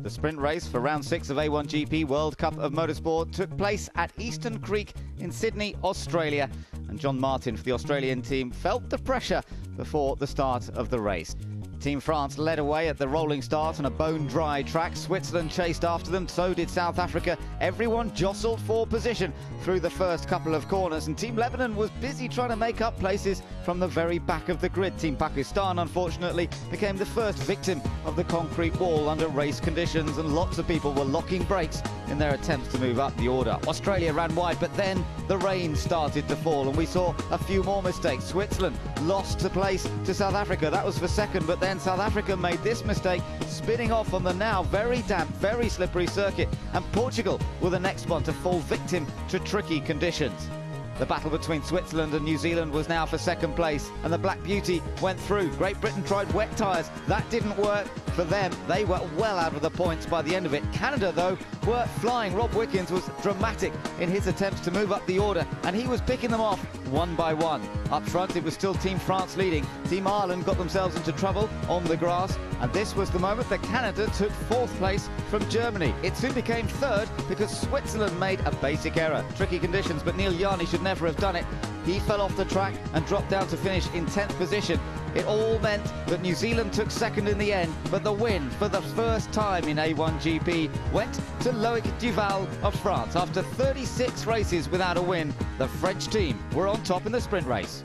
The sprint race for round 6 of A1GP World Cup of Motorsport took place at Eastern Creek in Sydney, Australia, and John Martin for the Australian team felt the pressure before the start of the race. Team France led away at the rolling start on a bone-dry track. Switzerland chased after them, so did South Africa. Everyone jostled for position through the first couple of corners, and Team Lebanon was busy trying to make up places from the very back of the grid. Team Pakistan, unfortunately, became the first victim of the concrete wall under race conditions, and lots of people were locking brakes in their attempts to move up the order. Australia ran wide, but then the rain started to fall, and we saw a few more mistakes. Switzerland lost the place to South Africa. That was for second, but then South Africa made this mistake, spinning off on the now very damp, very slippery circuit, and Portugal were the next one to fall victim to tricky conditions. The battle between Switzerland and New Zealand was now for second place, and the Black Beauty went through. Great Britain tried wet tyres. That didn't work for them. They were well out of the points by the end of it. Canada, though, were flying. Rob Wickens was dramatic in his attempts to move up the order, and he was picking them off one by one. Up front, it was still Team France leading. Team Ireland got themselves into trouble on the grass, and this was the moment that Canada took fourth place from Germany. It soon became third because Switzerland made a basic error. Tricky conditions, but Neil Yarney should never have done it. He fell off the track and dropped down to finish in 10th position. It all meant that New Zealand took second in the end, but the win for the first time in A1GP went to Loic Duval of France. After 36 races without a win, the French team were on top in the sprint race.